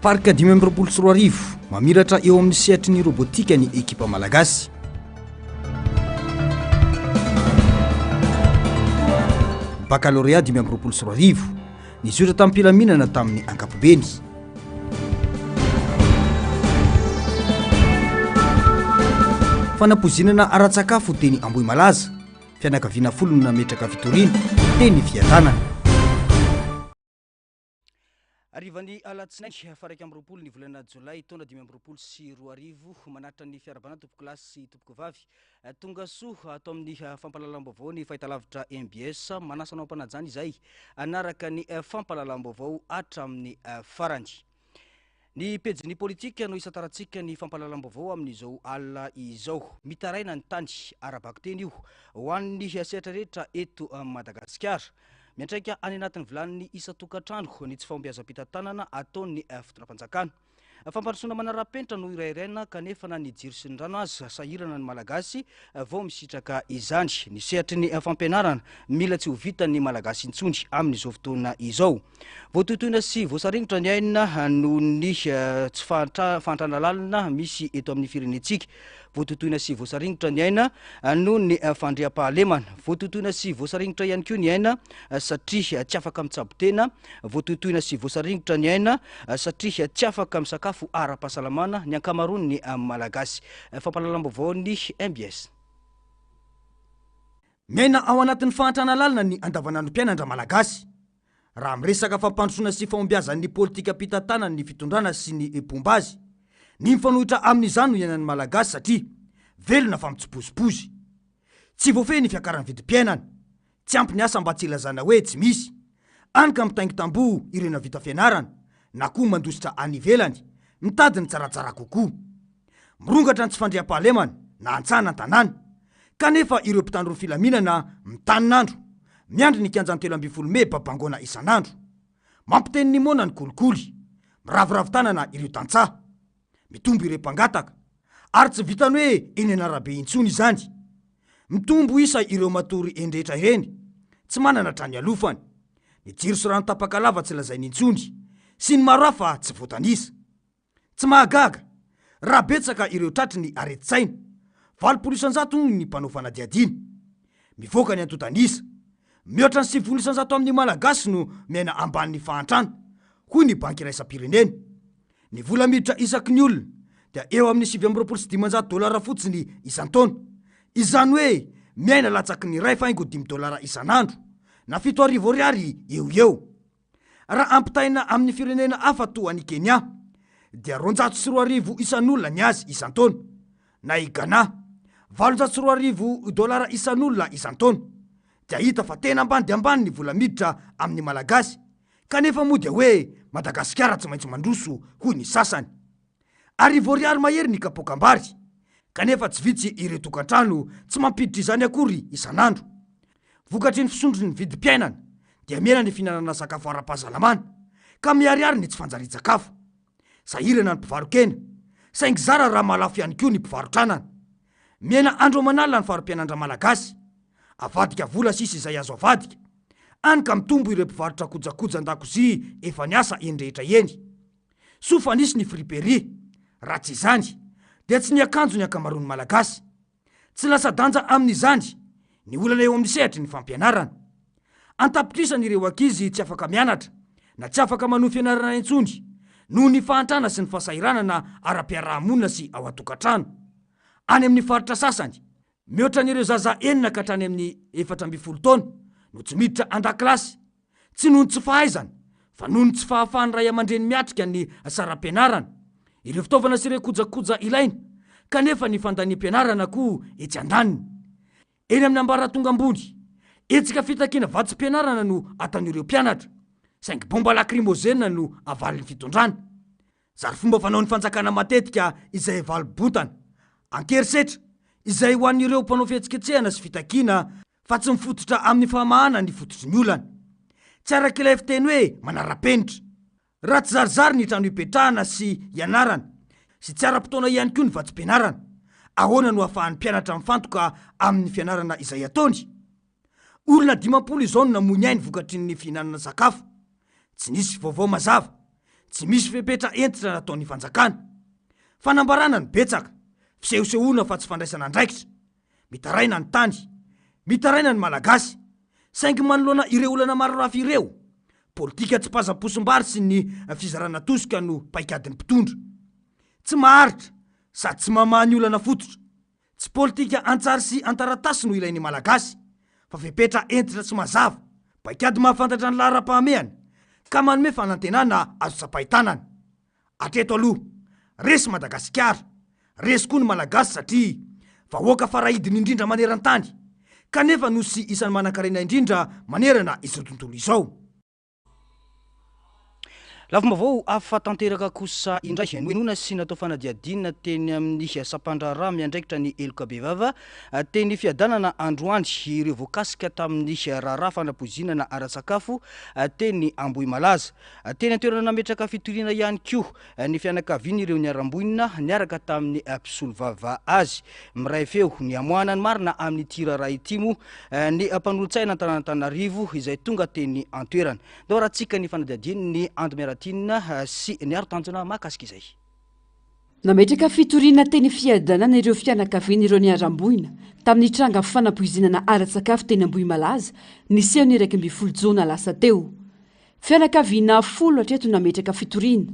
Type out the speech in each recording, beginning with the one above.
Parka 5 mamiratra eo amin'ny sehatry ny robotika ny ekipa malagasy. Baccalauréat 5 nisoratra tamin'ny mpilaminana tamin'ny ankapobeny. Fanapozinana ara-tsakafo teny Ambohimalaza, fianakaviana folo no nametraka Vitorina teny Viatanana. Arivany alatsinainy faraiky amby roapolo ny volana Jolay taona 2024 manatra ny fiarabana tompoko lasy sy tompoko vavy tonga soa atao amin'ny fampahalalam-baovao ny fahitalavitra MBS manasanao ampanajany izay anaraka ny fampahalalam-baovao hatramin'ny farany. Ny pejin'ny politika no isataratsika ny fampahalalam-baovao amin'izao alina izao. Mitaraina ny tany arabako teny io ho an'ny sehatra rehetra eto Madagasikara. Miantraika any anatin'ny vilan'ny isa-tokantrano ny tsy fahombiazam-pitantanana ataon'ny fotoanam-panjakana. Fampandrosoana manara-penitra no irairaina kanefa na ny jiro sy ny rano azy sahirana ny malagasy vao misitraka izany. Ny sehatry ny fampianarana mila tsy ho vitan'ny malagasy intsony amin'izao fotoana izao. Voatotoina sy voasaringotra ny aina no ny tsy fantrana lalina misy eto amin'ny firenetsika. Voatotoina sy voasaringotra ny aina no ny fandriam-pahalemana. Voatotoina sy voasaringotra ihany koa ny aina satria tsy afaka mitsabo tena. Voatotoina sy voasaringotra ny aina satria tsy afaka misakafo ara-pahasalamana ny ankamaroany ny malagasy. Fampahalalam-baovao ny MBS. Miaina ao anatin'ny fahantrana lalina ny andavanandro mpianatra malagasy. Raha miresaka fampandrosoana sy fahombiazan'ny politika mpitantanana ny fitondrana sy ny pombazy, ny mifanohitra amin'izany no iainan'ny malagasy satria velona fa mitsipozipozy. Tsy voafehy ny fiakaran'ny vidim-piainana, tsy ampy ny asa mba tsy ilazana hoe tsy misy. Any ka mitaingy tamboho irena vita fianarana, na koa mandositra any ivelany, mitady ny tsaratsara kokoa. Mirongatra ny tsy fandriam-pahalemana na antsana an-tanàna, kanefa ireo mpitandro ny filaminana mitanin'andro, miandry ny kianjan-telo 12 Mey babangona isan'andro. Mampiteny ny mona ny kolikoly, miraviravin-tanana ireo tantsaha, mitombo ireo mpangataka, ary tsy vitany hoe eny an'arabe intsony izany. Mitombo isa ireo matory endrehetra ireny, tsy manana trany alofany. Ny jiro sy rano tapaka lava tsy lazainy intsony, sy ny maro hafa tsy voatanisa. Tsy mahagaga, raha betsaka ireo tratry ny areti-tsaina, 800 ny mpanao fanadiadiana. Mivoaka ny antotanisa, mihoatra ny 700 amin'ny malagasy no miaina ambanin'ny fahantrana, hoy ny banky iraisam-pirenena. Ny vola miditra isaky ny olona dia eo amin'ny $7,500 fotsiny isan-taona. Izany hoe miaina latsaky ny $2.5 isan'andro, na $7,000 eo. Raha ampitaina amin'ny firenena hafa toa ny Kenya dia $200 isan'olona ny azy isan-taona, na i Ghana $800 isan'olona isan-taona. Dia hita fa tena ambany dia ambany ny vola miditra amin'ny malagasy, kanefa moa dia hoe Madagasikara tsy maintsy mandroso hoy ny sasany. $1,000 mahery ny kapokam-bary, kanefa tsy vitsy ireo tokantrano tsy mampiditra izany akory isan'andro. Vokatry ny fisondrotry ny vidim-piainana dia miaina ny fihinanana sakafo ara-pahasalamana, ka miariary ny tsy fanjari-tsakafo. Sahirana ny mpivarokena, saingy zara raha malafo ihany koa ny mpivarotranana. Miaina andro aman'alina ny farom-pianandra malagasy, avadika vola sisy izay azo avadika. Any ka mitombo ireo mpivarotra kojakoja an-dakozia efa niasa endrehetra eny. Sofa nisy ny friperie, raha tsy izany dia tsy ny akanjo ny ankamaroan'ny malagasy. Tsy lasa danja amin'izany ny olana eo amin'ny sehatry ny fampianarana. Antapitrisana ireo ankizy tsy afaka mianatra na tsy afaka manohy fianarana intsony noho ny fahantrana sy ny fahasahiranana ara-piarahamonina sy ao an-tokantrano. Any amin'ny faritra sasany, mihoatra n'ireo zaza enina ka hatrany amin'ny 14 taona no tsy miditra an-dakilasy, tsy noho ny tsy fahaizana fa noho ny tsy fahafahan'ny ray aman-dreny miatrika ny saram-pianarana, ireo fitaovana sy ireo kojakoja ilaina, kanefa ny fandaniam-pianarana koa etsy andaniny. Eny amin'ny ambaratonga ambony, etsika fitakiana vatsim-pianarana no ataon'ireo mpianatra, saingy bomba lakrimozena no avalin'ny fitondrana. Zary fomba fanao ny fanjakana matetika izay valibotana, ankerisetra izay ho an'ireo mpanao fihetsiketsehana sy fitakiana fa tsy mifototra amin'ny fahamahana ny fototry ny olana. Tsy arak'ilay fiteny hoe manara-penitra. Raha tsy zarizary ny trano ipetrahana sy ianarana, sy tsy ara-potoana ihany koa ny vatsim-pianarana, ahoana no ahafahan'ny mpianatra mifantoka amin'ny fianarana izay ataony? Olona 50 izao no namony ainy vokatry ny fihinanana sakafo. Tsy nisy vaovao mazava, tsy misy fepetra entitra nataon'ny fanjakana. Fanambarana ny betsaka, fisehosehoana fa tsy fandraisana andraikitra, mitaraina ny tany, mitaraina ny malagasy, saingy manoloana ireo olana maro rafa ireo. Politika tsy pazam-posim-bary sy ny fizarana tosika no paikadin'ny mpitondra. Tsy maharitra sady tsy mamahany olana fototra. Tsy politika antsary sy antaratasy no ilain'ny malagasy, fa fepetra entitra tsy mazava, paikady mahafantatra ny lahara-pahamehana, ka manome fanantenana azo tsapaitanana. Atreto aloha, resy Madagasikara, resy koa ny malagasy satria vahoaka farahidiny indrindra maneran-tany, kanefa nosy isan'ny manan-karena indrindra manerana izao tontolo izao. Lafim-baovao afa-tanteraka kosa indray noenona sy natao fanadiadina teny amin'ny sampandra miandraikitra ny eloka bevava teny fiadanana Androany ireo voakasika tamin'ny raharaha fanapozinana ara-tsakafo teny Ambohimalaza. Teny an-toerana nametraka fitoriana ihany koa ny fianakaviany ireo niaramboinina niaraka tamin'ny mpisolo vava azy. Miray feo ny amoahana ny marina amin'ny tiraraha ity moa ny mpanolontsaina Antananarivo izay tonga teny an-toerana. Ndao rahantsika ny fanadiadiany ny Andro sy niaro tanjona mahakasika izay. Nametraka fitoriana teny fiadanana ireo fianakaviany ireo niaramboina tamin'ny tranga fanapoizinana ara-tsakafo teny Ambohimalaza niseho ny 12 Jona lasa teo. Fianakaviana 10 hatreto nametraka fitoriana.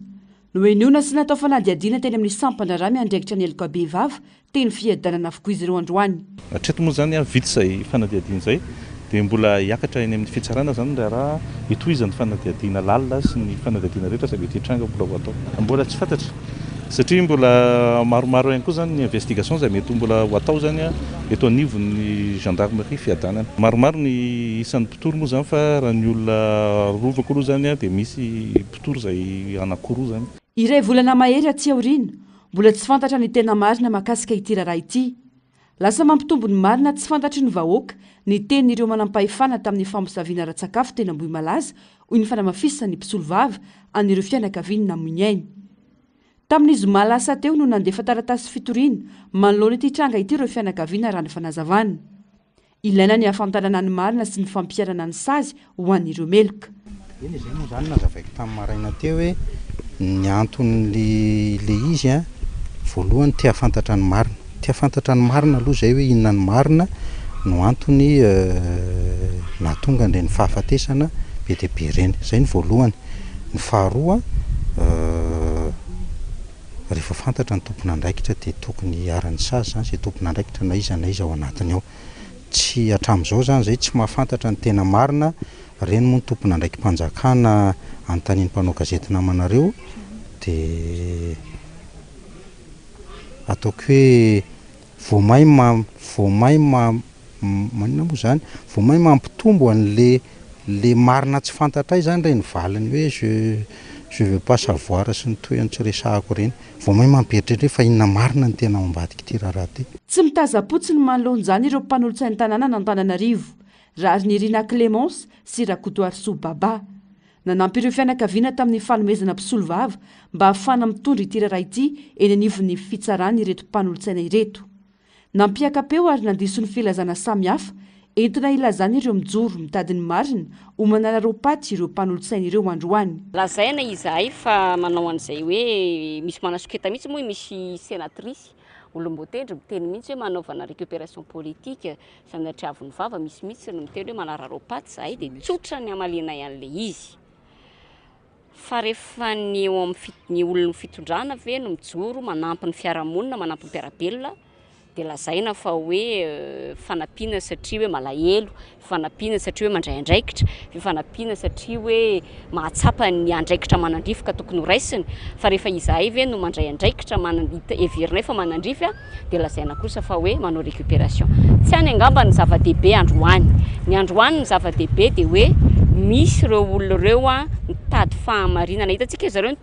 Noenona sy natao fanadiadiana teny amin'ny sampandra miandraikitra ny eloka bevava teny fiadanana avokoa izy ireo androany. Hatreto moa zany vita zay fanadiadiana zay dia mbola hiakatra eny amin'ny fitsarana zany raha itohizany fanadiadiana lalina sy ny fanadiadiana rehetra saby ity tranga mbola ho atao. Mbola tsy fantatra satria mbola maromaro ihany koa zany ny investigation zay mety mbola ho atao zany eto anivon'ny gendarmerie fiadanana. Maromaro ny isan'ny mpitoro moa zany fa raha ny olona rovako aloha zany dia misy mpitoro zay anankiroa zany. Iray volana mahery atsy aoriana mbola tsy fantatra ny tena marina mahakasika ity raharaha ity. Lasa mampitombo ny marina tsy fantatry ny vahoaka ny tenyireo manampahefana tamin'ny fambosaviana ara-tsakafo teny Ambohimalaza hoy ny fanamafisana ny mpisolo vava anireo fianakaviany namoiny. Tamin'ny zoma lasa teo no nandefa taratasy fitoriana manoloana ity tranga ity ireo fianakaviana raha ny fanazavana. Ilaina ny afantarana ny marina sy ny fampiarana ny sazy ho an'ireo meloka. Eny izay moa zany nazavaiko tamin'ny maraina teo hoe ny anton'le izy voalohany tia fantatra ny marina. Tia fantatra ny marina aloha zay hoe inona ny marina no antony nahatonga indray ny fahafatesana be dia be ireny. Zay ny voalohany. Ny faharoa rehefa fantatra ny tompon'andraikitra dia tokony hiara-ny sazy zany izay tompon'andraikitra na iza ao anatiny ao. Tsy hatramin'izao zany zay tsy mahafantatra ny tena marina reny moa ny tompon'andraiki-mpanjakana anontaniany mpanao gazety namanareo dia ataoko hoe voamay manina moa zany voamay mampitombo an'le marina tsy fantatray zany reny valiny hoe je veux pas savoir sy ny toyany tsy resahako reny voamay mampieritreritra fa inona marina ny tena ambadika ity raharaha ty. Tsy mitaza-potsiny manoloana izany ireo mpanolotsain'ny tanàna n'Antananarivo raha ny Rina Clémence sy Rakotoarisoa Baba. Nanampy ireo fianakaviana tamin'ny fanomezana mpisolo vava mba hahafana mitondra ity raharaha ity eny anivon'ny fitsarana ireto mpanolotsaina ireto. Nampiakapeo ary nandiso ny filazana samihafa entina ilazana ireo mijoro mitady ny marina ho manararopaty ireo mpanolotsaina ireo androany. Lazaina izahay fa manao an'izay hoe misy manasoketa mihitsy moa misy sénatrice olombotendry miteny mihitsy hoe manaovana récupération politique sanatria-avy ny vava misy mihitsy no miteny hoe manararopaty zahay dia tsotra ny amalinay an'le izy. Fa rehefa ny eo amin'ny olona fitondrana ve no mijoro manampy ny fiarahamonina manampy ny mpiarabelona dia lazaina fa hoe fanampiana satria hoe malahelo, fanampiana satria hoe mandray andraikitra, fanampiana satria hoe mahatsapa ny andraikitra manandrifoka tokony ho raisiny. Fa rehefa izahay ve no mandray andraikitra heverinay fa manandrify dia lazaina kosa fa hoe manao récupération. Tsy any angamba ny zava-dehibe androany. Ny androany ny zava-dehibe dia hoe misy ireo olona ireo mitady fahamarinana. Hitantsika zareo ny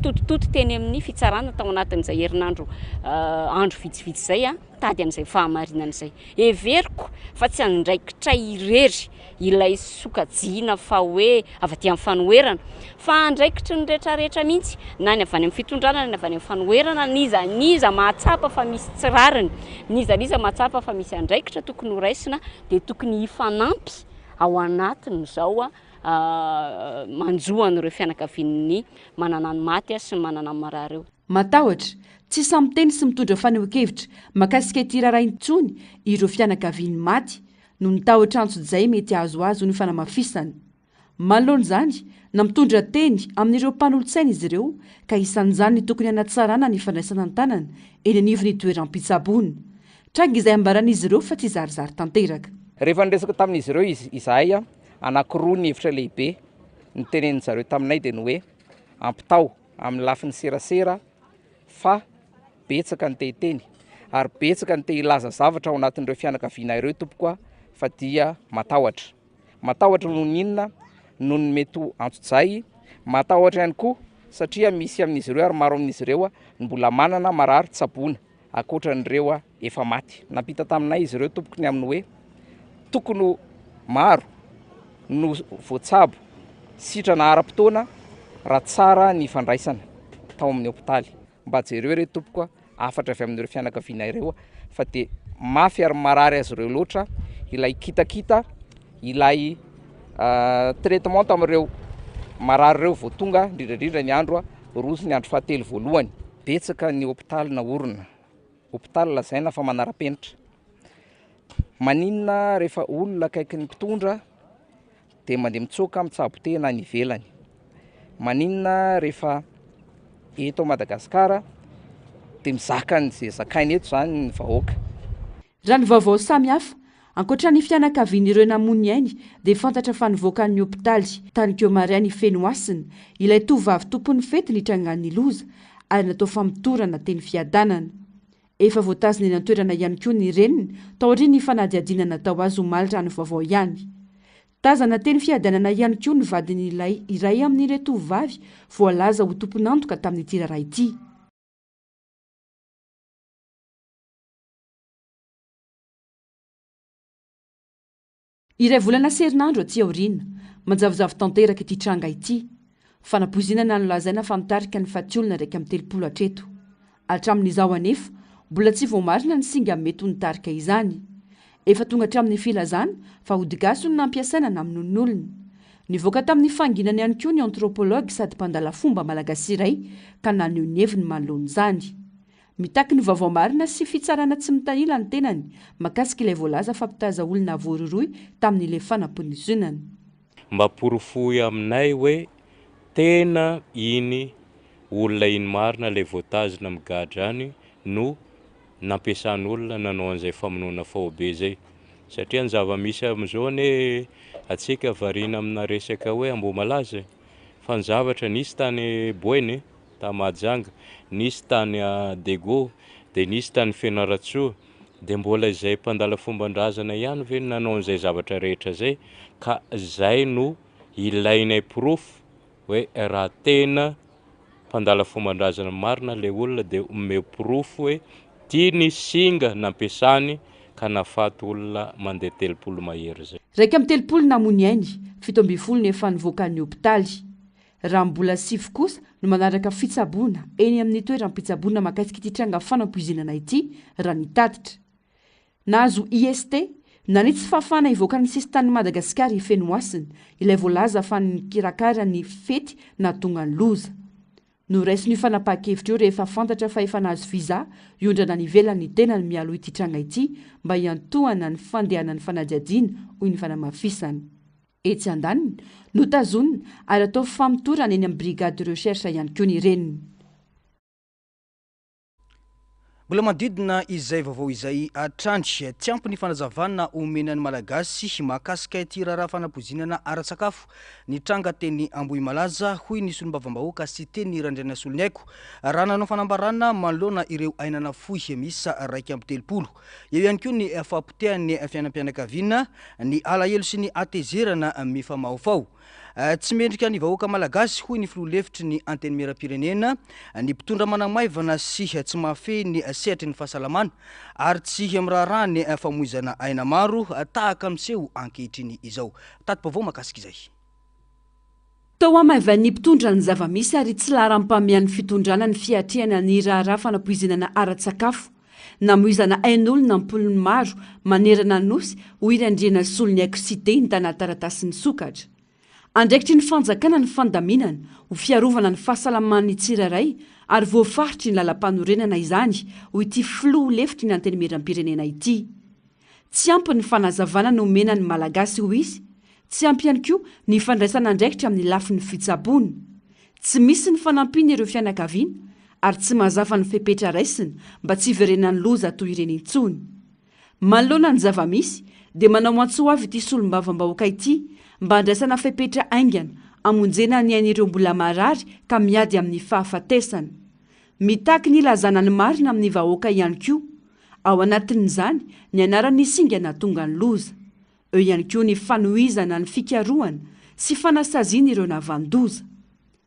totototo teny amin'ny fitsarana tao anatin'izay herinandro andro vitsivitsy zay tady an'izay fahamarinana izay. Heveriko fa tsy andraikitra irery ilay sokajiana fa hoe avy aty amin'ny fanoherana fa andraikitra ny rehetrarehetra mihitsy na ny avy any amin'ny fitondrana na ny avy any amin'ny fanoherana niza mahatsapa fa misy tsirariny, niza mahatsapa fa misy andraikitra tokony ho raisina dia tokony hifanampy ao anatiny izao manjoan'ireo fianakaviany manana ny maty sy manana ny marary eo. Matahotra tsy samy teny sy mitondra fanehoan-kevitra makasika ity raharaha intsony ireo fianakaviany maty no nitahotra antso-izay mety azoazo ny fanamafisany. Manoloana izany na mitondra teny amin'ireo mpanolotsaina izy ireo ka isan'izany ny tokony hanatsarana ny fandraisana an-tanana eny anivony toeram-pitsaboana. Tranga izay ambaran'izy ireo fa tsy zarizary tanteraka. Rehefa niresaka tamin'izy ireo izahay anankiroa ny hevitra lehibe ny tenenin zareo taminay dia ny hoe ampitao amin'ny lafiny serasera fa betsaka ny tehiteny ary betsaka ny te hilaza zavatra ao anatin'ireo fianakaviana ireo tompoka fa dia matahotra noho ny inona noho ny mety antso-jay, matahotra ihany koa satria misy amin'izy ireo ary maro amin'izy ireo ny mbola manana marary tsaboana ankoatran'ireo efa maty. Nampita taminay izy ireo tompoko ny amin'ny hoe tokony maro no voatsabo sitrana ara-potoana raha tsara ny fandraisana tao amin'ny hopitaly mba jereo ireo tompoka afatra avy amin'ireo fianakaviana ireo fa dia mafy ary marary azy ireo loatra ilay kitakita ilay traitement tamin'ireo marary ireo vao tonga indrindrandrindra ny andro rozy ny andro fahatelo voalohany. Betsaka ny hopitaly na orona hopitaly lazaina fa manara-penitra. Maninona rehefa olona akaiky ny mpitondra dia mandeha mitsoaka mitsabo tena ny ivelany. Maninona rehefa eto Madagasikara dia mizaka n'izay zakainy eto izany ny vahoaka. Raha ny vaovao samy hafa ankoatra ny fianakavian'ireo namony ainy dia fantatra fa nivoakan'ny hopitaly tany Kiomariany Fenoasina ilay tovavy tompon'ny fety nitrangan'ny loza ary natao famitorana teny fiadanana. Efa voatazina eny an-toerana ihany koa ny reniny tao aorian'ny fanadihadiana natao azy omalitra ny vaovao ihany. Tazana teny fiadanana ihany koa ny vadin'ilay iray amin'ireo tovavy voalaza ho tompon'antoka tamin'ity raharaha ity. Iray volana serinandro aty aoriana manjavozavo tanteraka ity tranga ity. Fanapoizinana no lazaina fa mitarika ny fatiolona 130 hatreto. Hatramin'izao anefa mbola tsy voamarina ny singa mety ho nitarika izany. Efa tonga hatramin'ny filazana fa hodigaso no nampiasaina na amin'ny olona. Nivoaka tamin'ny fanginany ihany koa ny antropologue sady mpandala fomba malagasy iray ka naneho ny heviny manoloana izany. Mitaky ny vaovao marina sy fitsarana tsy mitanila ny tenany makasika ilay voalaza fampitaza olona voaroroy tamin'ilay fanamponizonana. Mba porofoy aminay hoe tena iny olona iny marina ilay voatazina migadrany no nampiasan'olona nanao an'izay famonoana fahobe zay. Satria ny zava-misy amin'izao ne atsika variana amina resaka hoe Ambohimalaza fa ny zavatra nisy tany Boeny Mahajanga, nisy tany Dego, dia nisy tany Fianaratsoa, dia mbola izay mpandala fomban-drazana ihany ve nanao an'izay zavatra rehetra zay ka izay no ilainay proof hoe raha tena mpandala fomban-drazana marina ilay olona dia ome proof hoe tia ny singa nampiasany ka nafaty olona mandeha 30 mahery zay. 130 namony ainy 17 efa nivoakan'ny hopitaly. Raha mbola 7 kosa no manaraka fitsaboana eny amin'ny toeram-pitsaboana makasika ity tranga fanampoizinana ity raha nitatitra. Nahazo IST nanitsy fafana ivoaka ny sisitany Madagasikara i Fenoasina ilay voalaza fa nikirakara ny fety na tonga ny loza. Noraisiny fanapa-kevitra eo rehefa fantatra fa efa nahazo viza iondrana ny ivelany tena ny mialo ity tranga ity mba hiantohana ny fandehanany fanadihadiana hoy ny fanamafisany. Etsy andaniny notazonina ary atao famitorana eny amin'ny brigade de recherche ihany koa ny reniny. Mbola manodidina izay vaovao izay atrandry tsy ampy ny fanazavana omenan'ny malagasy mahakasika ity raharaha fanapoizinana ara-tsakafo ny tranga teny Ambohimalaza hoy ny solom-bavambahoaka sy teny Randrana Soloniaiko raha nanao fanambarana manoloana ireo ainana fohy misa 130. Eo ihany koa ny fampotehany fiainam-pianakaviana ny alahelo sy ny atezerana mifamaofao. Tsy mendrika ny vahoaka malagasy hoy ny filoha-lefitry ny anteny miram-pirenena ny mpitondra manamaivana sy tsy mahafehy ny sehatry ny fahasalamana ary tsy miraharaha ny famoizana aina maro tahaka miseho ankehitriny izao. Tatim-pavao mahakasika izay. Tao amaivan'ny mpitondra ny zava-misy ary tsy laharam-pamehan'ny fitondrana ny fiatrehana ny raharaha fanapoizinana ara-tsakafo. Namoizana ain'olona mpolony maro manerana nosy ho irandriana Soloniaiko Cité ny tana taratasy ny sokatra. andraikitry ny fanjakana ny fandaminana ho fiarovana ny fahasalaman'ny tsiraray ary voafaritry ny lalam-panorenana izany ho ity filoha lefitry ny antenimiram-pirenena ity. Tsy ampy ny fanazavana nomena ny malagasy ho izy, tsy ampy ihany koa ny fandraisana andraikitra amin'ny lafin'ny fitsabony. Tsy misy ny fanampiana ireo fianakaviana ary tsy mazava ny fepetra raisina mba tsy hiverenany loza toy ireny intsony. Manoloana ny zava-misy dia manao antsoa avy ity solombavam-bahoaka ity mba handraisana fepetra aingana amonjena ny ain'ireo mbola marary ka miady amin'ny fahafatesana. Mitaky ny ilazana ny marina amin'ny vahoaka ihany koa. Ao anatin'izany ny anaran'ny singana tonga ny loza. Eo ihany koa ny fanohizana ny fikarohana sy fanasaziana ireo navandoza.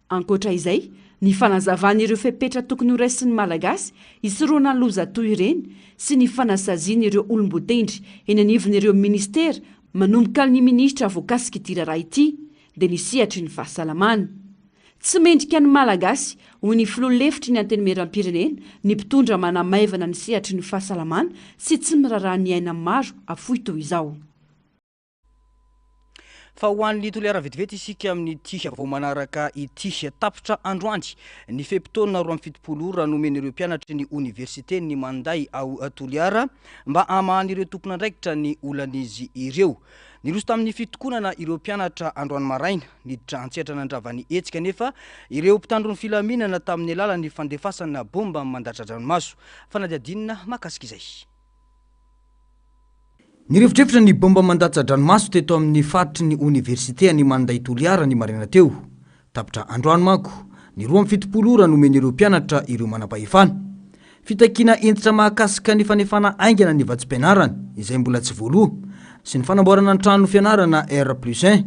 Ankoatra izay, ny fanazavana ireo fepetra tokony ho raisin'ny malagasy hisoroana ny loza toy ireny sy ny fanasaziana ireo olombotendry eny anivon'ireo ministera manomboka ny minisitra voakasika ity raharaha ity dia nisihatry ny fahasalamana. Tsy mendrika ny malagasy ho ny filoha lefitry ny antenimiram-pirenena ny mpitondra manamaivana ny sihatry ny fahasalamana sy tsy miraraha ny aina maro afoy toy izao. Fa ho an'ny toliara vetivety isika amin'ny ity vao manaraka ity tapitra androany ny fepitona 27 ora nomen'ireo mpianatry ny université ny manday ao toliara mba amahan'ireo tompona andraikitra ny olan'izy ireo. Niroso tamin'ny fitokonana ireo mpianatra androany maraina niditra antsehatra nandravany hetsika nefa ireo mpitandro ny filaminana tamin'ny alalan'ny fandefasana bomba mandatra dranomaso. Fanadiadinina makasika izay. Nirivotrefitra ny bomba mandatsa dranomaso teto amin'ny faritry ny université ny manday toliara ny marina teo. Tapitra androany manko, ny 27 ora nomen'ireo mpianatra ireo manam-pahefana. Fitakiana entitra mahakasika ny fanefana aingana ny vatsim-pianarana izay mbola tsy voaloha sy ny fanamboarana ny trano fianarana R+1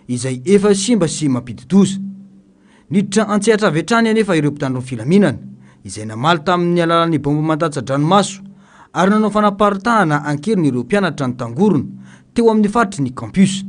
izay efa simba sy mampidi-doza. Niditra antsehatra avy hatrany anefa ireo mpitandro ny filaminana izay namaly tamin'ny alalan'ny bomba mandatsa dranomaso ary nanao fanaparitahana ankeriny ireo mpianatra ny tangorona teo amin'ny faritry ny campus.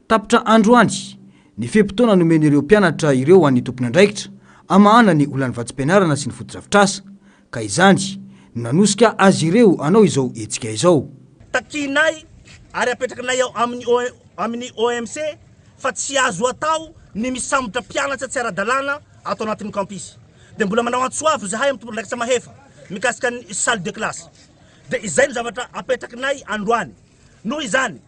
Tapitra androany, ny fepitona nomen'ireo mpianatra ireo an'ny tompony andraikitra amahana ny olan'ny vatsim-pianarana sy ny foto-drafitrasa ka izany nanosika azy ireo anao izao hetsika izao. Takinay ary apetrakanay ao amin'ny OMC fa tsy azo atao ny misambotra mpianatra tsy ara-dalàna ato anatin'ny campus. Dia mbola manao antsoavy zahay amin'ny tompony andraikitra mahefa mikasika ny salle de classe. Dia izay ny zavatra apetrakanay androany. Noho izany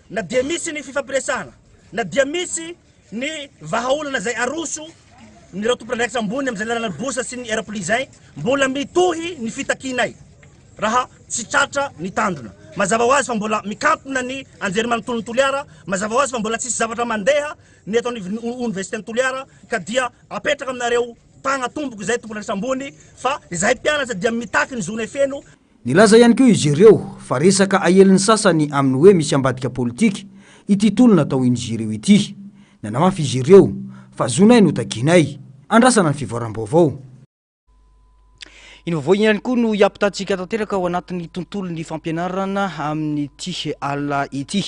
na dia misy ny fifampiresahana, na dia misy ny vahaolana zay aroso ny raha tompony andraikitra ambony amin'izay lalana bosa sy ny R+ zay mbola mitohy ny fitakinay raha tsy tratra ny tandrona. Mazava ho azy fa mbola mikantona ny anjery manontolo ny toliara, mazava ho azy fa mbola tsisy zavatra mandeha ny eto amin'ny université ny toliara ka dia apetraka aminareo tagna tomboko zay tompony andraikitra ambony fa izay mpianatra dia mitaky ny zony feno. Nilaza ihany koa izy ireo fa resaka ahelin'ny sasany amin'ny hoe misy ambadika politika ity tolona atao izy ireo ity. Nanamafy izy ireo fa zonay no takinay andrasana ny fivoaram-baovao. Iny vaovao ihany koa no hiampitatsika tanteraka ao anatin'ny tontolon'ny fampianarana amin'ity alina ity.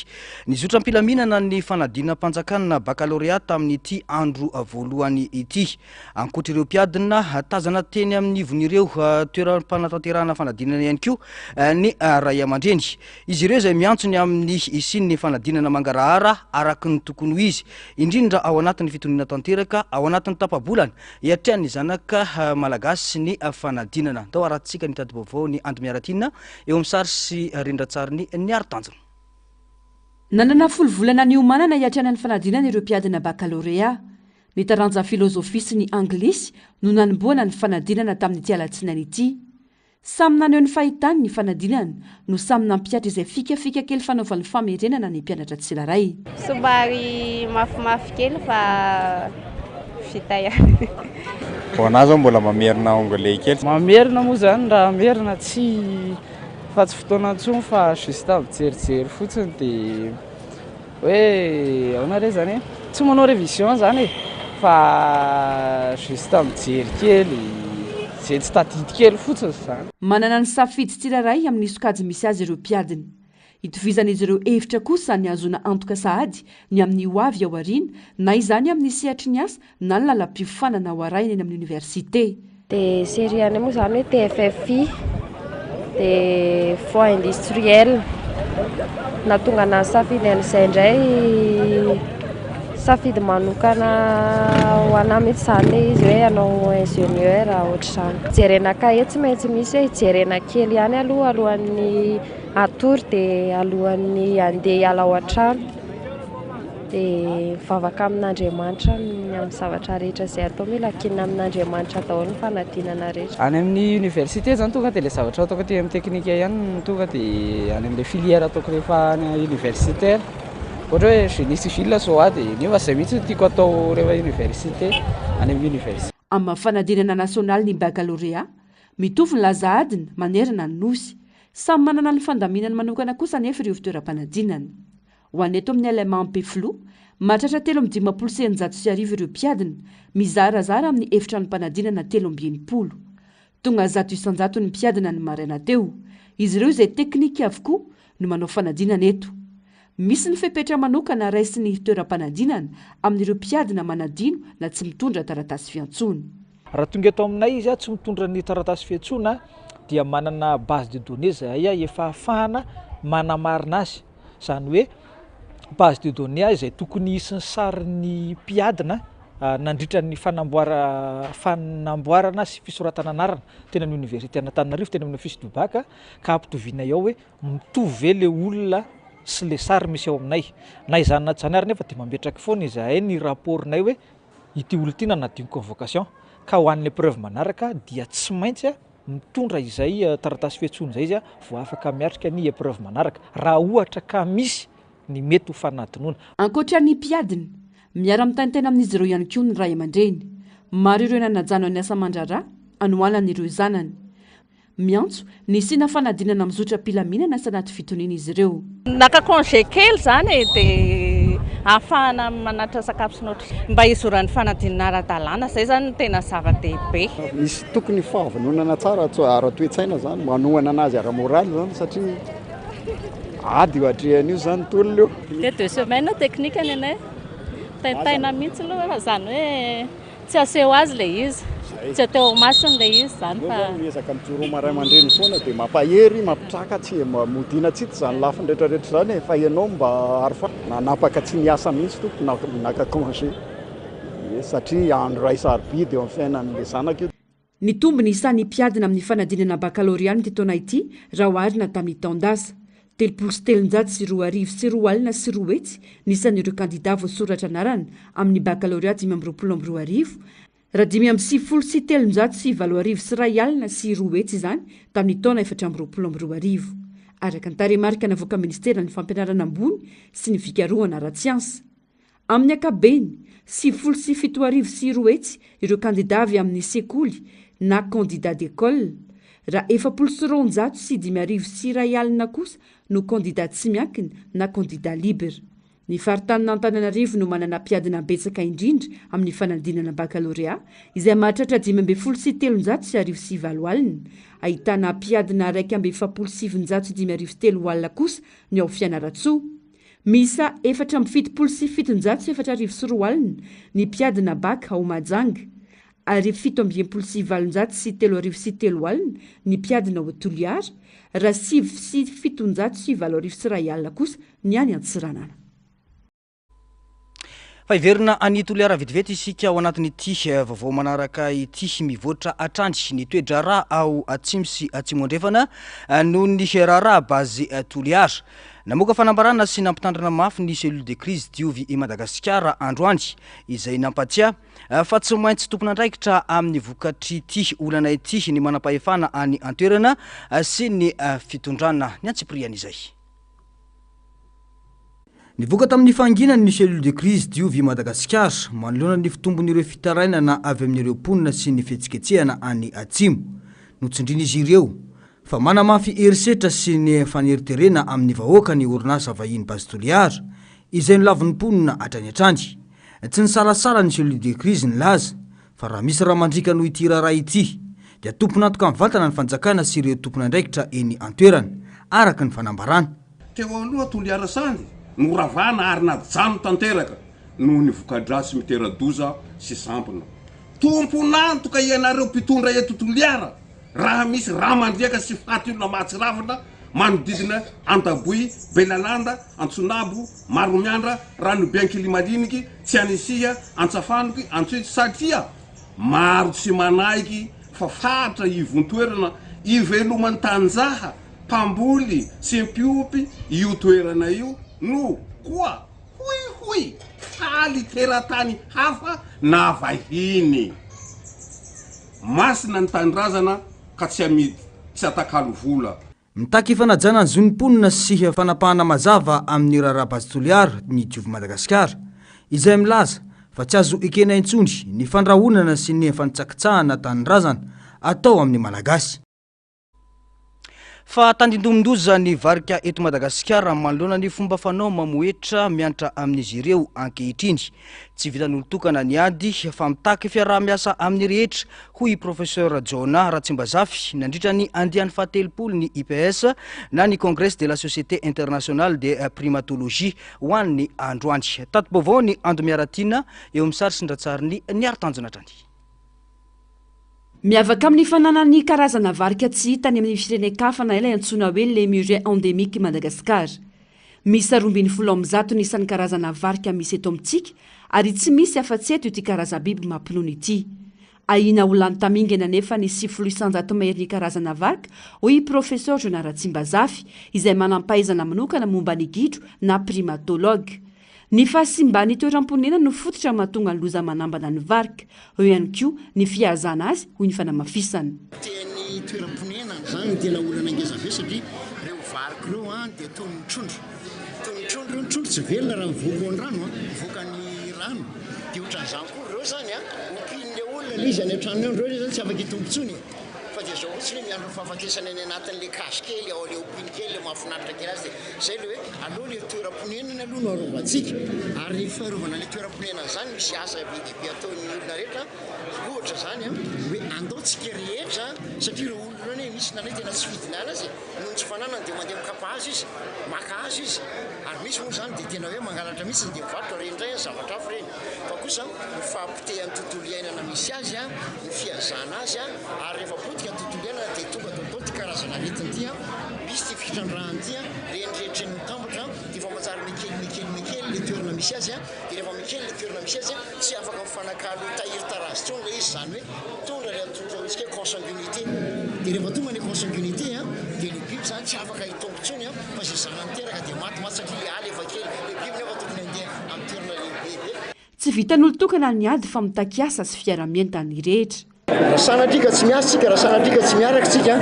Nizotra ampilaminana ny fanadina mpanjakana baccalauréat amin'ity andro voalohany ity. Ankoatra ireo mpiadina tazana teny amin'ny ivon'ireo toeram-panatanterahana fanadinana ihany koa ny ray aman-dreny. Izy ireo izay miantsony amin'ny isin'ny fanadinana mangarahara araka ny tokony ho izy, indrindra ao anatin'ny fitoniana tanteraka, ao anatin'ny tapabolana hiatrihan'ny zanaka malagasy ny fanadinana. Tao aratsika ny tady vaovao ny Andry Miaratina eo amin'ny sary sy rendratsariny ny Aritanjona. Nanana folo volana niomanana hiatrana ny fanadinana ireo mpiadina baccalauréat. Ny taranja filozofia sy ny anglisy no nanomboana ny fanadinana tamin'ity alatsinainy ity. Samy naneho ny fahitany ny fanadinana no samy nampiatra izay fikafika kely fanaovan'ny famerenana ny mpianatra tsiraray. Somary mafimafy kely fa fitaya. Ho anazy zao mbola mamerina anglais kely. Mamerina moa zany raha merina tsy fa tsy fotoana intsony fa juste mijerijery fotsiny dia hoe aonare zany tsy manao révision zany fa juste mijery kely zay tsy tadidy kely fotsiny zany. Manana ny safidy tsiraray amin'ny sokajy misy azy ireo mpiadiny. Itovizan'izy ireo hevitra kosa ny azona antoka sahady ny amin'ny ho avy ao aoriana na izany amin'ny sehatry ny asa na ny lalam-pifanana ao araina eny amin'ny université. Dia seriany moa zany hoe TFFI dia foie industriel na tonga na safidy an'izay indray safidy manokana ho anahy mihitsy zany hoe izy hoe anao ingénieur ohatr'izany. Jerena kahe tsy maintsy misy hoe jerena kely ihany aloha alohan'ny atory dia alohan'ny andeha hiala ao an-trano dia mivavaka amin'Andriamanitra ny amin'ny zavatra rehetra izay atao mila kinina amin'Andriamanitra daholo ny fanadinana rehetra. Any amin'ny université zany tonga dia ilay zavatra ataoko aty amin'ny teknika ihany tonga dia any amin'ilay filière ataoko rehefa any universitaire. Ohatra hoe génie civil zao a dia nefa izay mihitsy tiako atao rehefa université any amin'ny université. Amin'ny fanadinana nasionaly ny baccalauréat mitovy ny laza adiny manerana ny nosy. Samy manana ny fandaminany manokana kosa nefa ireo fitoeram-panadinana. Ho an'ny eto amin'ny élément Peflo, mahatratra 3,960 ireo mpiadina, mizarazara amin'ny efitra ny mpanadinana 3,900. Tonga 100 ny mpiadina ny maraina teo. Izy ireo izay teknika avokoa no manao fanadinana eto. Misy ny fepetra manokana raisy ny fitoeram-panadinana amin'ireo mpiadina manadino na tsy mitondra taratasy fiantsony. Raha tonga eto aminay izy tsy mitondra ny taratasy fiantsona dia manana base de données zay efa ahafahana manamarina azy. Zany hoe base de données izay tokony isin'ny sarin'ny mpiadina nandritra ny fanamboarana sy fisoratana anarana tena amin'ny université Antananarivo tena amin'ny office du bac ka ampitoviana ao hoe mitovy ve le olona sy le sary misy ao aminay. Na izany na tsy nefa dia mametraky foana izahay ny rapportnay hoe ity olona ity nanadino convocation ka ho an'ny preuve manaraka dia tsy maintsy mitondra izay taratasy fiantsony izay izy vao afaka miatrika ny épreuve manaraka raha ohatra ka misy ny mety ho fanadinoana. Ankoatran'ny mpiadiny, miara-mitantena amin'izy ireo ihany koa ny ray aman-dreny. Maro ireo nanajano any asa aman-draharaha anohalany ireo zanany. Miantso ny sina fanadinana mizotra mpilaminana sy anaty fitoniana izy ireo. Naka congé kely zany dia ahafahana manatra sakafo sy notra mba hizoran'ny fanadinana ara-dalàna zay zany tena zava-dehibe. Misy tokony fahavanonana tsara ara-toetsaina zany manohana anazy ara-moraly zany satria ady ohatrehan'io zany tolona io. Dia 2 semaines teknika ny anay taitaina mihitsy aloha zany hoe tsy aseho azy le izy. Tsy atao masiny le izy zany fa miezaka mijoro maray aman-dreny foana dia mampahery mampitraka tsy modina tsity zany lafiny rehetrarehetra zany fa ianao mba harofa nanapaka tsy niasa mihitsy toko naka congé satria andro ray sarobidy eo amin'ny fiainan'le zanaka io. Ny tombony isan'ny mpiadina amin'ny fanadinana baccalauréat ny taona ity raha oharina tamin'ny taondasa 3,740 sy 4 hetsy nisan'ireo kandida voasoratra anarana amin'ny baccalauréat 2022 raha 5,740 sy 3 sy 4 hetsy izany tamin'ny taona 2022. Araka ny tarehimarika navoaka ministera ny fampianarana ambony sy ny fikarohana ara-tsiansa. Amin'ny ankabeny 7,740 sy 4 hetsy ireo kandida avy amin'ny sekoly na candidat d'école, raha 7,900 sy 5,000 sy 1 kosa no candidat tsy miankina na candidat libre. Ny faritany Antananarivo no manana mpiadina betsaka indrindra amin'ny fanadinana baccalauréat izay mahatratra 5,740 ahitana mpiadina 1,703 kosa ny ao Fianarantsoa. Misa 4,740 ny mpiadina bac ao Mahajanga ary 7,700 sy 3,3 ny mpiadina ao Toliara raha 7,740 kosa ny any Antsiranana. Fa iverina any Toliara vetivety isika ao anatin'ity vaovao manaraka ity mivoatra atrandry ny toedra raha ao atsimo sy atsimo andrefana noho ny raharaha bazy Toliara. Namoaka fanambarana sy nampitandrana mafy ny cellule de crise diovy i Madagasikara androany izay nampatia fa tsy maintsy tompona andraikitra amin'ny vokatry ity olana ity ny manam-pahefana any antoerana sy ny fitondrana ny antsipriana izay. Nivoaka tamin'ny fanginany ny cellule de crise diovy i Madagasikara manoloana ny fitombon'ireo fitarainana avy amin'ireo ponina sy ny fihetsiketsehana any atsimo notsindrin'izy ireo fa manamafy herisetra sy ny faneriterena amin'ny vahoaka ny orinasa vahiny bazy Toliara izay nolavin'ny mponina hatrany hatrany. Tsy ny salasala ny cellule de crise ny laza fa raha misy raha mandrika noho ity raharaha ity dia tompona antoka mivantana ny fanjakana sy ireo tompona andraikitra eny antoerana araka ny fanambarana. Teo aloha toliarasany no ravana ary najano tanteraka noho ny vokadratsy mitera-doza sy sampona. Tomponantoka ianareo mpitondra eto toliara raha misy raha mandriaka sy faty olona mahatsiravina manodidina Antaboy, Belalanda, Antsonabo, Maromiandra, Ranobe Ankilimaliniky, Tsianisia, Antsafanoky, Antsoitsy satria maro tsy manaiky fa fatra ivontoerana iveloman'ny tanjaha, mpamboly, sy mpiopy io toerana io no koa hoihoy faly teratany hafa na vahiny. Masina ny tandrazana ka tsy amidy, tsy atakalo vola. Mitaky fanajana ny zonimponina sy fanapahana mazava amin'ny rarabazitoliara ny Diovy Madagasikara izay milaza fa tsy azo ekena intsondry ny fandrahonana sy ny fanitsakitsahana tanindrazana atao amin'ny malagasy. Fa tandindomindoza ny varika eto Madagasikara manoloana ny fomba fanao mamoetra miantra amin'izy ireo ankehitriny. Tsy vitan'olon-tokana ny ady fa mitaky fiaraha-miasa amin'ny rehetra hoy professeur Jona Ratsimbazafy nandritra ny andiany fahatelopolo ny IPS na ny Congrès de la Société Internationale de Primatologie ho an'ny androany. Tato-baovao ny Ando Miaratina eo amin'ny sary sindratsariny ny Aritanjona Trany. Miavaka amin'ny fananany karazana varika tsy hita ny amin'ny firenen-kafana ilay antsoina hoe lémurien endémique Madagasikara. Misy 12 ny isan'ny karazana varika misy eto amintsika ary tsy misy afa-tsy eto ity karaza-biby mampinono ity. Ahina olany tamingana nefa ny 700 mahery ny karazana varika hoy professeur Jona Ratsimbazafy izay manampahaizana manokana momba ny gidro na primatologue. Ny fahasimbany toeram-ponena no fototra mahatonga ny loza manambana ny varika, eo ihany koa ny fiazana azy hoy ny fanamafisana. Ny toeram-ponena zany tena olana ngeza be satria reo varika reo dia toy ny trondro. Toy ny trondro, ny trondro tsy velona raha mivoaka ny rano, mivoaka ny rano. Dia ohatran'izany koa reo zany ompin'ilay olona ilay izy any an-tranony reo zany tsy afaka hitombotsony. Fa dia zao ohatsy hoe miandro fahafatesana any anatin'ilay kasy kely ao ilay ompiny kely ilay mahafinaritra kely azy dia zay ilay hoe aloha ilay toeram-ponenana aloha no arovantsika ary ny faharovana ilay toeram-ponenana zany misy asa bidibe ataon'ny olona rehetra ohatra zany hoe andaontsika rehetra satria ireo olona hoe misy nanay tena tsy fidinana azy noho tsy fananany dia mandeha mikapa azy izy maka azy izy ary misy moa zany dia tena hoe mangalatra mihitsy dia mivarotra reny indray zavatra hafa reny fa kosa ny fahampitehany tontolo iainana misy azy ny fiazana azy ary rehefa potika tontolo iainana dia tonga dodao ty karazana aretin'ity misy ty fitrandrahan'ity rehetrarehetra ny mitambatra dia fa matsara mikely le toerana misy azy dia rehefa mikely le toerana misy azy tsy afaka mifanakalo tahiry tarazy tsony le izy zany hoe tondra le atsotsika hoe consanguinité dia rehefa tonga ny consanguinité dia le biby zany tsy afaka hitombotsony fa zay zanany teraka dia maty satria aly efa kely le biby nefa tokony andeha amin'ny toerana lehibe. Tsy vitan'olo-tokana ny ady fa mitaky asa sy fiara-mientany rehetra. Raha sanatrika tsy miasitsika, raha sanatrika tsy miaraka tsika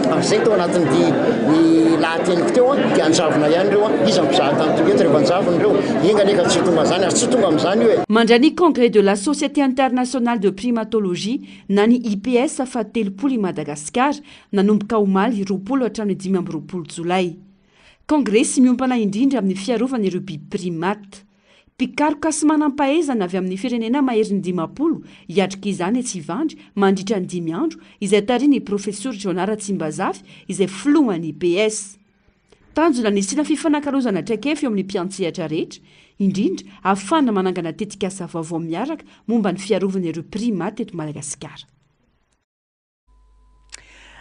amin'izay tao anatin'ny ny lahateniko teo dia anjavona ihany reo izy ampizaha tamin'ity eto rehefa anjavona reo enganeka tsy tonga zany ary tsy tonga amin'izany hoe mandrany Congrès de la Société Internationale de Primatologie na ny IPS fahatelopolo i Madagasikara nanomboka omaly 20 Jolay. Congrès miompana indrindra amin'ny fiarovana ireo biby primate. Pikaroka sy manampahaizana avy amin'ny firenena mahery ny 10 hiatrika izany etsy ivandry mandritra ny 5 andro izay tariny professeur Jona Ratsimbazafy izay filohan'ny IPS. Tanjona ny sina fifanakarozana traikefa eo amin'ny mpiantsehatra rehetra, indrindra ahafahana manangana tetikasa vaovao miaraka momba ny fiarovana ireo primate eto Madagasikara.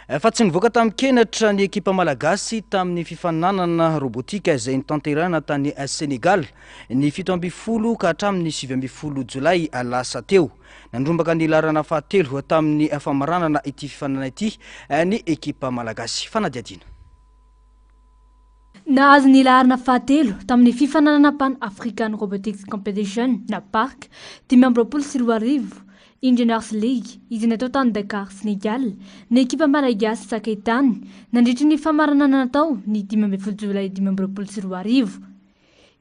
Fa tsy nivoaka tamin'ny kenatra ny ekipa malagasy tamin'ny fifananana robotika izay nitanterahana tany Senegal ny 17 ka hatramin'ny 18 Jolay lasa teo. Nandrombaka ny larana fahatelo tamin'ny famaranana ity fifanana ity ny ekipa malagasy. Fanadiadina. Nahazo ny larana fahatelo tamin'ny fifananana Pan African Robotics Competition na PARC 2024 Engineers League izay natao tany Dakar, Sénégal, ny ekipa malagasy sakay tany nandritra ny famaranana natao ny 15 Jolay 2024.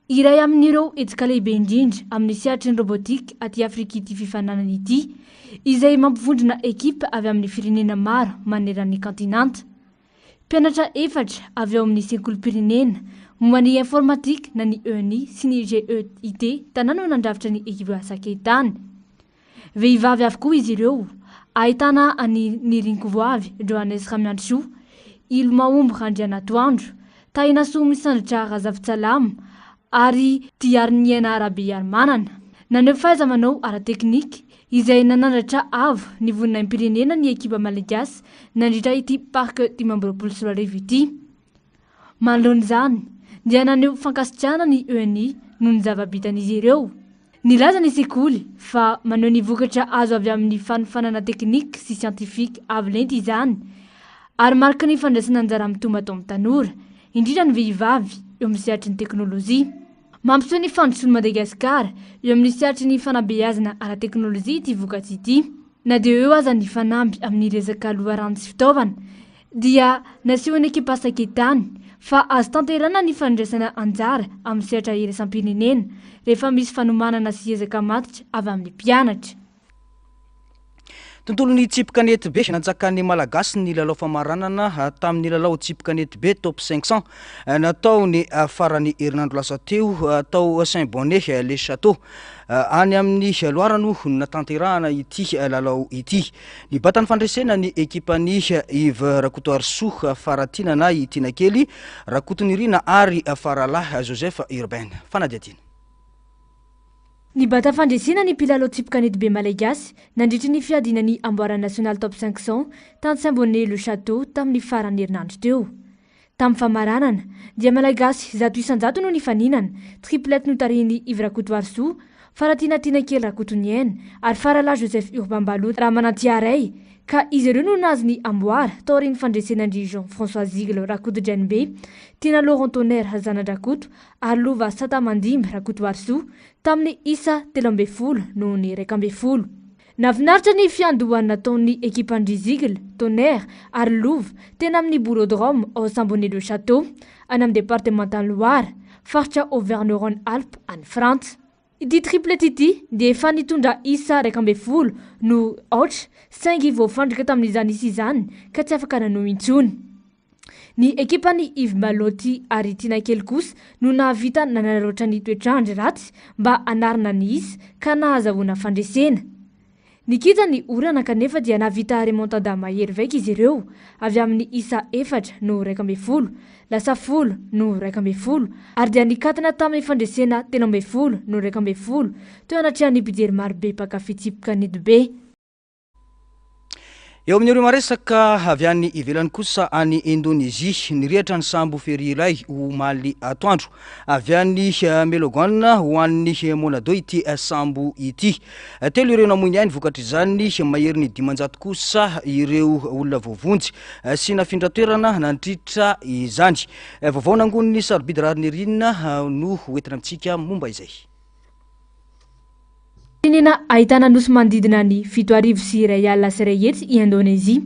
Iray amin'ireo etika lehibe indrindra amin'ny sehatry ny robotika aty Afrika ity fifananana ity izay mampivondrona ekipa avy amin'ny firenena maro maneran'ny kontinanta. mpianatra efatra avy ao amin'ny sekolim-pirenena momba ny informatika na ny ENI sy ny GEIT tanàna no nandrafitra ny ekipa Saketany. Vehivavy avokoa izy ireo, ahitana ny rinkovoavy Johannes Ramiantso, Ilmaombo Randrianatoandro, Taina Soa Misandritra Razavitsalama ary Tiariniana Arabe Armanana. Naneho fahaiza-manao ara-teknika izay nanandratra avo ny voninahim-pirenena ny ekipa malagasy nandritra ity park 2024 ity. Manoloana izany dia naneho fankasitrahana ny ENI noho ny zava-bitan'izy ireo. Nilaza ny sekoly fa maneho ny vokatra azo avy amin'ny fanofanana teknika sy siantifika avo lenta izany ary marika ny fandraisana anjara mitomba atao amin'ny tanora, indrindra ny vehivavy eo amin'ny sehatry ny teknôlôjia. Mampiseho ny fandrosoan'i Madagasikara eo amin'ny sehatry ny fanabeazana ara-teknôlôjia ity vokatra ity. Na dia eo aza ny fanamby amin'ny resaka loharano sy fitaovana dia naseho ny ekipa Saketany fa azo tanterana ny fandraisana anjara amin'ny sehatra iraisam-pirenena rehefa misy fanomanana sy ezaka matotra avy amin'ny mpianatra. Tontolo ny tsipika nety be natsakan'ny malagasy ny lalao famaranana tamin'ny lalao tsipika nety be top 500 natao ny farany herinandro lasa teo tao Saint-Bonnet le Château any amin'ny loharano natanterahana ity lalao ity. Ny batany fandresena ny ekipany Yves Rakotoarso Faratina Itina Kely Rakotonirina ary Faralahy Joseph Urbain. Fanadiadina. Ny bata fandresena ny mpilalao tsipika nety be malagasy nandritry ny fiadina ny amboara national top 500 tany Saint-Bonnet le Château tamin'ny farany herinandro teo. Tamin'ny famaranana dia malagasy 100 no nifaninana, triplette notariny Yves Rakotoarso, Faratina Kely Rakotoniaina ary Faralahy Joseph Urbain Baloto raha manantiaray ka izy ireo no nazy ny amboara tao aorian'ny fandresenan'i Jean-François Zigle Rakoto-Djanbe, Tina Laurent Tonnerre Zanandrakoto ary Lova Satamandimby Rakotoarso tamin'ny isa 13 noho ny 12. Nafinaritra ny fiandohana nataon'ny ekipandry Zigle, Tonnerre ary Lova tena amin'ny borodrome ao Saint-Bonnet le Château any amin'ny départemental Loire, faritra Auvergne-Rhône-Alpes any Frantsa. Ity triplette ity dia efa nitondra isa 12 no aotra saingy voafandrika tamin'izany isa izany ka tsy afaka nanoho intsony. Ny ekipany Yves Baloty ary Tina Kely kosa no nahavita nanararaotra ny toetrandro ratsy mba anarina ny isa ka nahazahoana fandresena. Nikita ny orana kanefa dia nahavita remontada mahery vaika izy ireo avy amin'ny isa 4 no 12, lasa 10 no 12 ary dia nikatana tamin'ny fandresena 13 no 12 teo anatrehany mpijery marobe mpakafy tsipika nety be. Eo amin'ireo maresaka avy any ivelany kosa any Indonezia nirehatra ny sambo fery ilay omaly atoandro avy any Melogone ho an'ny Monado ity sambo ity. Telo ireo namoiny any vokatra izany mahery ny 500 kosa ireo olona voavonjy sy nafindra toerana nandritra izany. Vaovao nangon'ny sarobidy rarinirina no hoentina amintsika momba izay. Nina ahitana nosy mandidina ny 7 sy 1 alina sy 1 hetsy i Indonezia.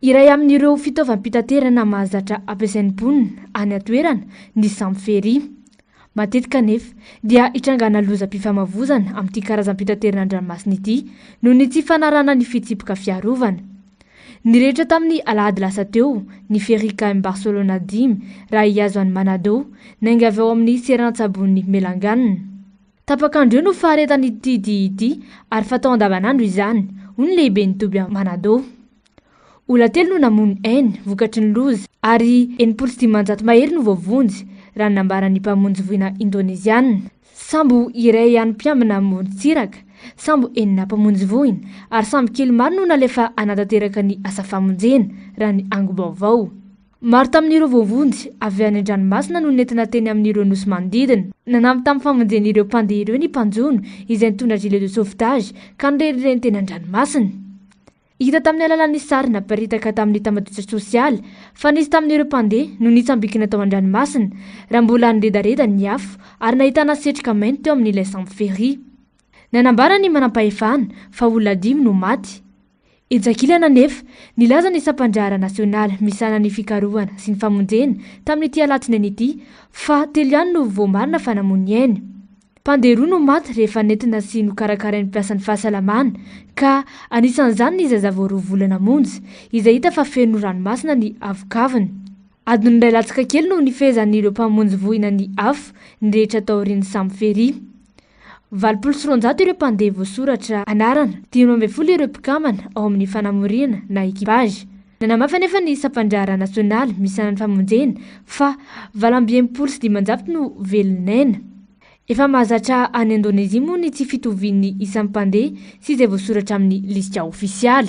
Iray amin'ireo fitaovam-pitaterana mahazatra ampiasain'ny mponina any atoerana ny sambo fery. Matetika nefa dia hitrangana lozam-pifamavozana amin'ity karazam-pitaterana an-dranomasina ity noho ny tsy fanarana ny fitsipika fiarovana. Nirehetra tamin'ny alahady lasa teo ny fery KM Barcelona 10 raha hiazo any Manado nainga avy ao amin'ny serantsabon'ny Melanganina. Tapakandreo no faharetany ity dia ity ary fatao andavanandro izany, hoy lehibe ny Toby Manado. Olona telo no namono hainy vokatry ny loza ary 700 mahery no voavonjy raha nambaran'ny mpamonjy voina Indonezianina. Sambo iray ihany mpiambina mony tsiraka, sambo 9 mpamonjy voina ary sambo kely maro no nalefa anatanteraka ny asa famonjena raha ny ango-baovao. Maro tamin'ireo voavonjy avy any an-dranomasina no nentina teny amin'ireo nosy manodidina. Nanampy tamin'ny famonjen'ireo mpandeha ireo ny mpanjono izay nitondra gilet de sauvetage ka nireny teny an-dranomasina. Hita tamin'ny alalan'ny sary naparitaka tamin'ny tambajotry sosialy fa nisy tamin'ireo mpandeha no nitsambikina tao an-dranomasina raha mbola niredareda ny afo ary nahitana setrika mainty teo amin'ilay sambo fery. Nanambara ny manam-pahefana fa olona 5 no maty. Ejakilana nefa nilaza ny sampandrara nasionaly misana ny fikarohana sy ny famonjena tamin'ity alatsinainy ity fa telo ihany no voamarina fa namony ainy. Mpandeha roa no maty rehefa nentina sy nokarakarain'ny mpiasan'ny fahasalamana ka anisan'izany ny zazavao 2 volana monja izay hita fa feno ranomasina ny avokaviny. Adiny iray latsaka kely no nifehezan'ireo mpamonjy vohina ny afo ny rehetra taorian'ny Samy Ferry. 700 ireo mpandeha voasoratra anarana, 10 ireo mpikamana ao amin'ny fanamoriana na ekipage. Nanamafy anefa ny sampandriara nasionaly misy anany famonjena fa 250 no velon'aina. Efa mahazatra any Indonezia moa ny tsy fitovian'ny isan'ny mpandeha sy izay voasoratra amin'ny listra ofisialy.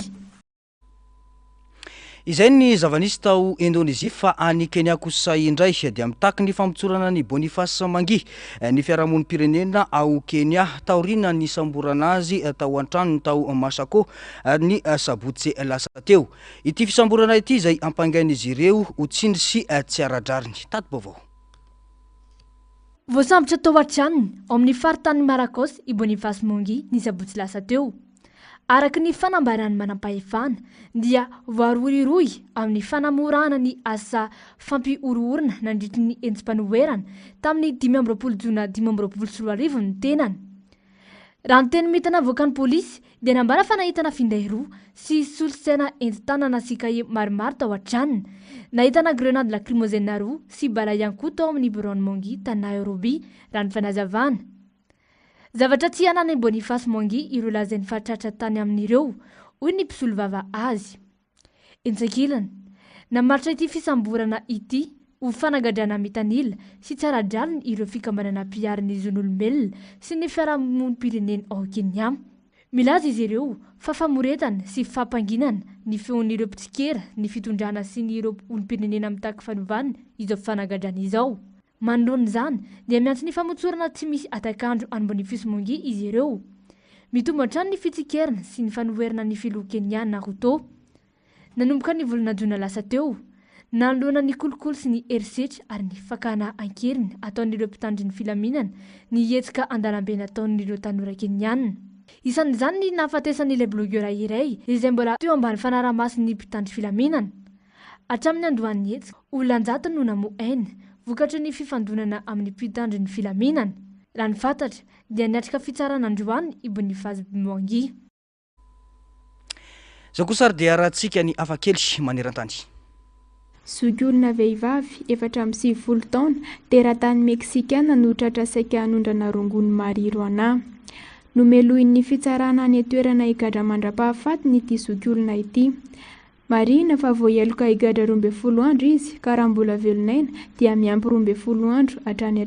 Izay ny zavanisy tao Indonezia fa any Kenya kosa indray dia mitaky ny fampitsorana ny Boniface Mangi ny fiarahamonim-pirenena ao Kenya taorina ny samborana azy tao an-trano tao Masako ny sabotsy lasa teo. Ity fisamborana ity izay ampangain'izy ireo ho tsindry sy tsy ara-drariny. Tato vaovao. Voasambotra tao an-tranony ao amin'ny faritany Marakos i Boniface Mangi ny sabotsy lasa teo. Araka ny fanambarany manam-pahefana dia voaroriroy amin'ny fanamorana ny asa fampioroorana nandritry ny entim-panoherana tamin'ny 15 Jona 2024 ny tenany. Raha ny teny mitana avoakan'ny polisy dia nambara fa nahitana finday roa sy solosaina enti-tanana sy kahie maromaro tao an-tranony. Nahitana grenade lacrymogène roa sy bala ihany koa tao amin'ny bureau-ny Mangi tany Nairobi raha ny fanazavana. Zavatra tsy anan'ny Boniface Mangi ireo lazainy fahatratra tany amin'ireo, hoy ny mpisolo vava azy. Entsakilany, namaritra ity fisamborana ity ho fanagadrana mitanila sy tsara draliny ireo fikambanana mpiarin'ny zon'olombelona sy ny fiarahamonim-pirenena ao Kenya. Milaza izy ireo fa famoretana sy fampanginana ny feon'ireo mpitsikera, ny fitondrana sy ny ireo olom-pirenena mitaky fanovana izao fanagadrana izao. Manoloana izany dia miantso ny famotsorana tsy misy atakandro any Boniface Mangi izy ireo. Mitombo hatrany ny fitsikerana sy ny fanoherana ny filoha Keniana Ruto. Nanomboka ny volana Jona lasa teo, nanoloana ny kolokolo sy ny herisetra ary ny fakana ankeriny ataon'ireo mpitandry ny filaminana ny hetsika andalambe nataon'ireo tanora Keniana. Isan'izany ny nahafatesan'ilay blogueur iray izay mbola teo ambany fanaraha-mason'ny mpitandry filaminana. Hatramin'ny andohan'ny hetsika, olon-jato no namohaina vokatry ny fifandonana amin'ny mpitandry ny filaminana. Raha ny fantatra dia niatrika fitsarana androany i Boniface Mangi. Zao kosa dia arahantsika ny hafakely maneran-tany. Zokiolona vehivavy 470 taona teratany Meksikana no tratra saika hanondrana rongony mariro ana. Nomelohin'ny fitsarana ny toerana higadra mandra-pahafatiny ity zokiolona ity. Marina fa voaheloka higadra 12 andro izy ka raha mbola velonaina dia miampy 12 andro hatrany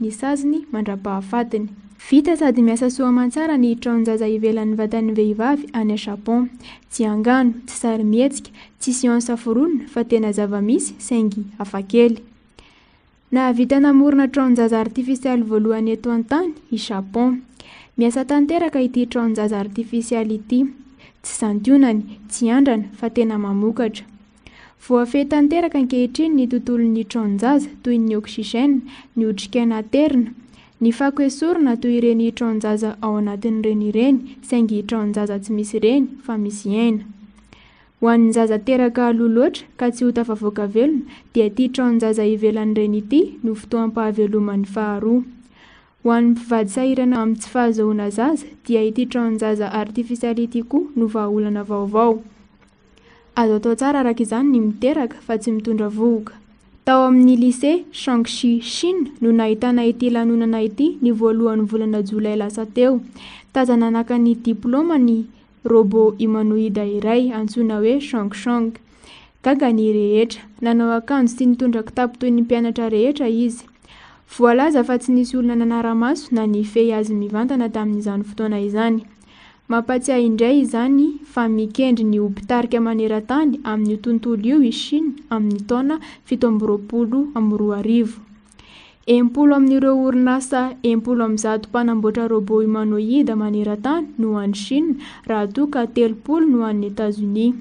ny saziny mandra-pahafatiny. Vita sady miasa soa aman-tsara ny traonjaza ivelan'ny vatan'ny vehivavy any Japon. Tsy angano, tsy sary mihetsika, tsy siansa foronina fa tena zava-misy saingy hafakely. Nahavita namorona traonjaza artifisialy voalohany eto an-tany i Japon. Miasa tanteraka ity traonjaza artifisialy ity. Tsy santionany, tsy andrana fa tena mamokatra. Voafehy tanteraka ankehitriny ny tontolon'ny traonjaza toy ny oksygène, ny otrikaina terina, ny fako esorina toy ireny traonjaza ao anatin'ireny ireny saingy traonjaza tsy misy ireny fa misy aina. Ho an'ny zaza teraka aloha loatra ka tsy ho tafavoaka velona dia ity traonjaza ivelan'ireny ity no fotoam-pahaveloman'ny faharoa. Ho an'ny mpivady sahirana amin'ny tsy fahazoana zaza dia ity traonjaza artifisialy ity koa no vahaolana vaovao. Azo atao tsara araka izany ny miteraka fa tsy mitondra vohoka. Tao amin'ny lycée Shaanxi, Chine no nahitana ity lanonana ity ny voalohan'ny volana Jolay lasa teo. Tazana naka ny diplôma ny robot humanoïde iray antsoina hoe Shang. Gaga ny rehetra, nanao akanjo sy nitondra kitapo toy ny mpianatra rehetra izy. Voalaza fa tsy nisy olona nanara-maso na nifehy azy mivantana tamin'izany fotoana izany. Mampatsiahy indray izany fa mikendry ny hopitarika maneran-tany amin'ny tontolo io i Chine amin'ny taona 1720. 70 amin'ireo orinasa 70 mpanamboatra robot humanoïde maneran-tany no an'ny Chine raha toa ka 30 no an'ny États-Unis.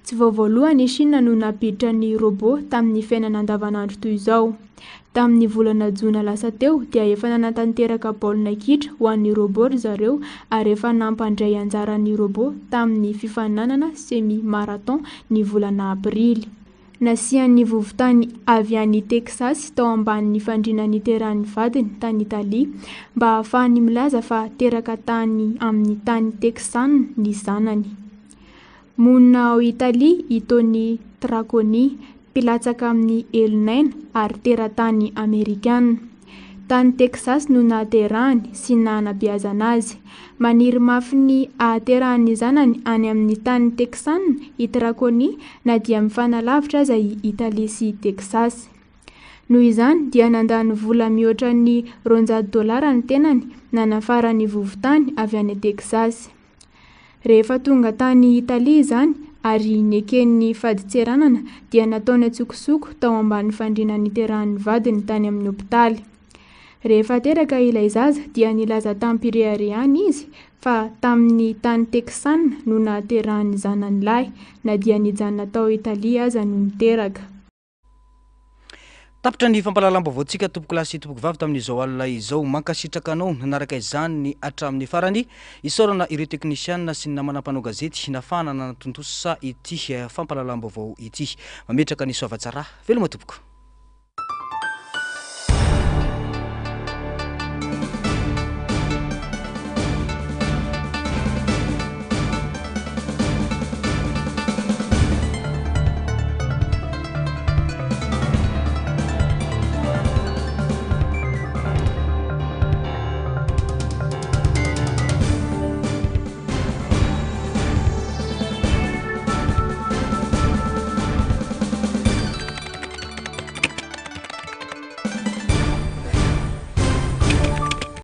Tsy voalohany i Chine no napiditra ny robot tamin'ny fiainana andavanandro toy izao. Tamin'ny volana Jona lasa teo dia efa nanatanteraka baolina kitra ho an'ny robot zareo ary efa nampandray anjaran'ny robot tamin'ny fifaninanana semi-marathon ny volana Aprily. nasian'ny vovotany avy any Texas tao ambanin'ny fandrinany teran'ny vadiny tany Italia mba ahafahany milaza fa teraka tany amin'ny tany Texan ny zanany. Monina ao Italia itony Traconi mpilatsaka amin'ny Elnaina ary teratany Amerikana. Tany Texas no nahaterahany sy nanabeazana azy. Maniry mafy ny ahaterahany zanany any amin'ny tany Texan i Traconi na dia mifanalavitra aza i Italia sy Texas. Noho izany dia nandany vola mihoatra ny $200 ny tenany nanafarany vovotany avy any Texas. Rehefa tonga tany Italia izany ary neken'ny faditseranana dia nataony atsokosoko tao ambany fandrinany terahan'ny vadiny tany amin'ny hopitaly. Rehefa teraka ilay zaza dia nilaza tampiriariany izy fa tamin'ny tany Texan no nahaterahan'ny zanany lahy na dia nijanona tao Italia aza no niteraka. Tapitra ny fampalalam-baovaontsika tompoko lahy sy tompoko vavy tamin'izao alina izao mankasitraka anao nanaraka izany ny hatramin'ny farany isaorana ireo teknisianina sy ny namana mpanao gazety nafana natontosa ity fampalalam-baovao ity mametraka ny soavatsara veloma tompoko.